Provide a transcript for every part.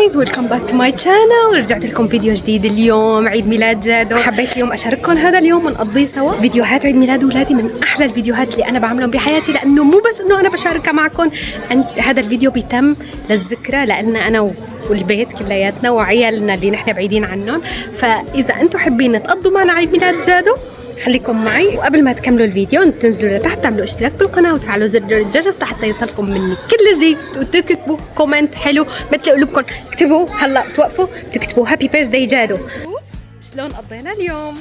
جايز ويلكم باك تو ماي شانل. رجعت لكم فيديو جديد اليوم عيد ميلاد جادو. حبيت اليوم اشارككم هذا اليوم ونقضيه سوا. فيديوهات عيد ميلاد اولادي من احلى الفيديوهات اللي انا بعملهم بحياتي، لانه مو بس انه انا بشاركها معكم، هذا الفيديو بيتم للذكرى، لان انا والبيت كلياتنا وعيالنا اللي نحن بعيدين عنهم. فاذا انتم حابين تقضوا معنا عيد ميلاد جادو خليكم معي. وقبل ما تكملوا الفيديو تنزلوا لتحت تعملوا اشتراك بالقناه وتفعلوا زر الجرس لحتى يصلكم مني كل جديد، وتكتبوا كومنت حلو مثل قلوبكم. اكتبوا هلا توقفوا تكتبوا هابي بيرثداي جادو. شلون قضينا اليوم؟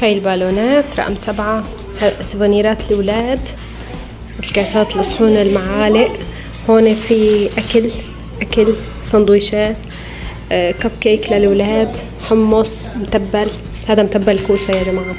هاي البالونات رقم 7، سيفونيرات الأولاد، الكاسات، الصحون، المعالق. هون في أكل سندويشات، كب كيك للأولاد، حمص متبل. هذا متبل كوسة يا جماعة.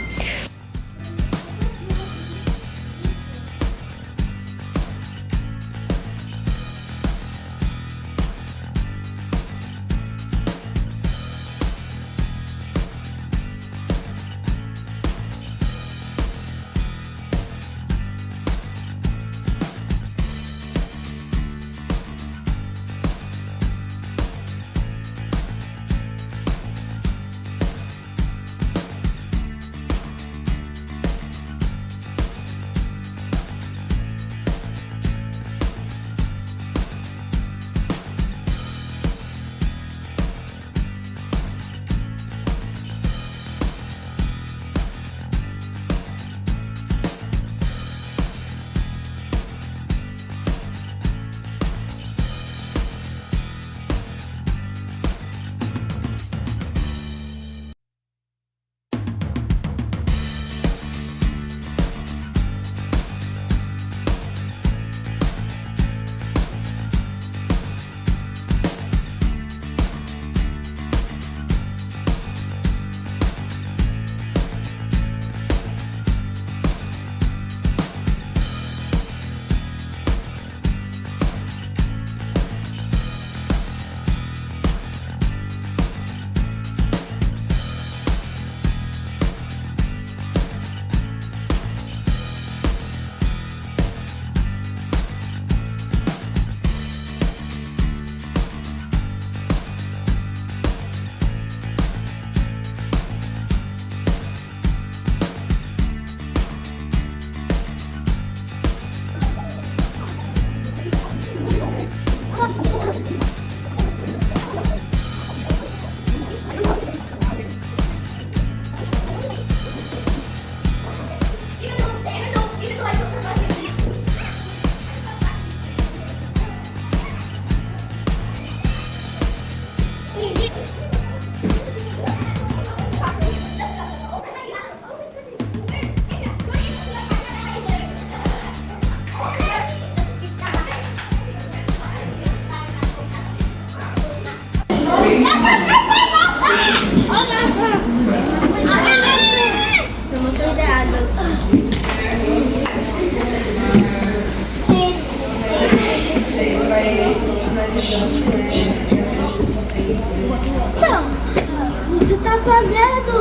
Você tá fazendo?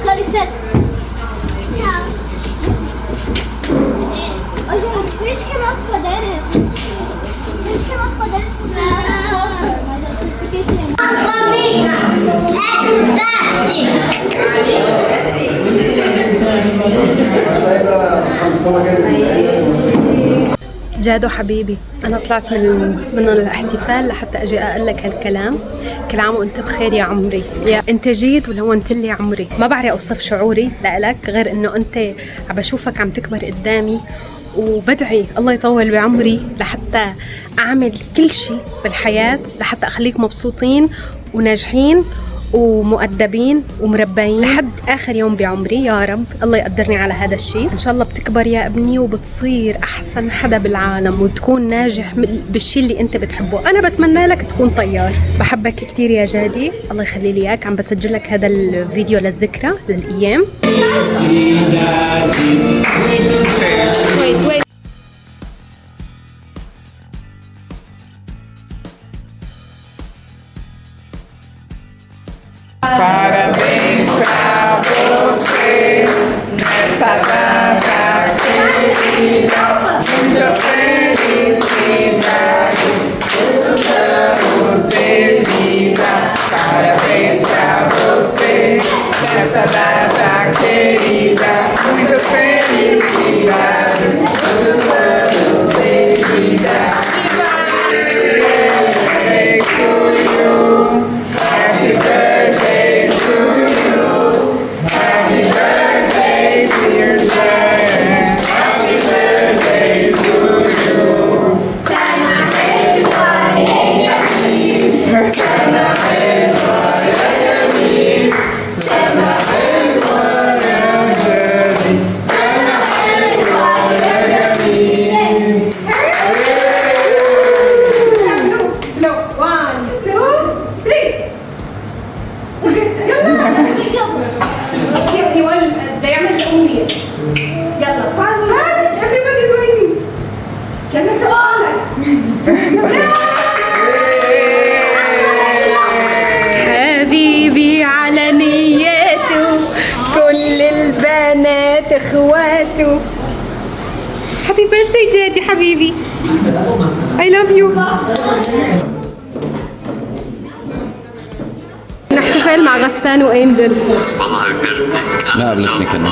Com licença. Ô, gente, finge que nossos poderes. Finge que nossos poderes funcionam. Mas eu fiquei querendo. جادو حبيبي، أنا طلعت من الاحتفال لحتى أجي أقول لك هالكلام. كل عام وأنت بخير يا عمري، يا أنت جيت ولونت لي عمري. ما بعرف أوصف شعوري لك غير إنه أنت عم بشوفك عم تكبر قدامي، وبدعي الله يطول بعمري لحتى أعمل كل شيء بالحياة لحتى أخليك مبسوطين وناجحين ومؤدبين ومربيين لحد آخر يوم بعمري يا رب. الله يقدرني على هذا الشيء. إن شاء الله بتكبر يا ابني وبتصير أحسن حدا بالعالم وتكون ناجح بالشيء اللي أنت بتحبه. أنا بتمنى لك تكون طيار. بحبك كتير يا جادي، الله يخلي لي إياك. عم بسجل لك هذا الفيديو للذكرى للأيام. wait. Parabéns pra você nessa data querida, muitas felicidades, muitos anos de vida. Parabéns pra você nessa data querida, muitas felicidades, muitos anos de vida. Happy birthday to you, happy birthday. Happy birthday, dear Jen. Happy birthday to you. Sana helwa yamin. Sana helwa yamin. Sana helwa yamin. Sana helwa yamin. No, 1, 2, 3. يلا ده يعمل الأمنية. يلا فاز everybody's waiting. جنة سؤالك. حبيبي على نيته كل البنات اخواته. Happy birthday جادي حبيبي. I love you. نحتفل مع غسان وانجل. ما قابلتني كنا.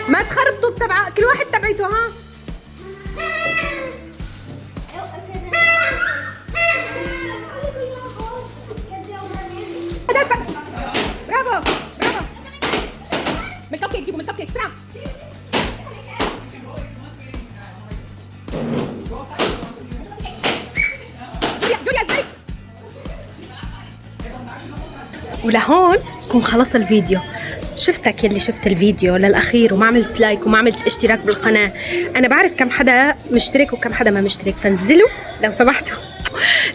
ما تخربطوا بتبع كل واحد تبعيته ها. برافو من الكب كيك، جيبوا من الكب كيك بسرعة. جوليا اسمعي. ولهون كون خلص الفيديو. شفتك يلي شفت الفيديو للأخير وما عملت لايك وما عملت اشتراك بالقناة. أنا بعرف كم حدا مشترك وكم حدا ما مشترك، فانزلوا لو سمحتوا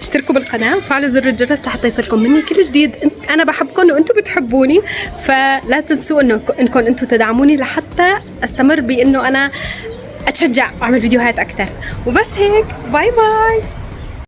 اشتركوا بالقناة وفعلوا زر الجرس لحتى يصلكم مني كل جديد. أنا بحبكم وأنتم بتحبوني، فلا تنسوا إنكم أنتم تدعموني لحتى أستمر بإنه أنا أتشجع وأعمل فيديوهات أكتر. وبس هيك، باي باي.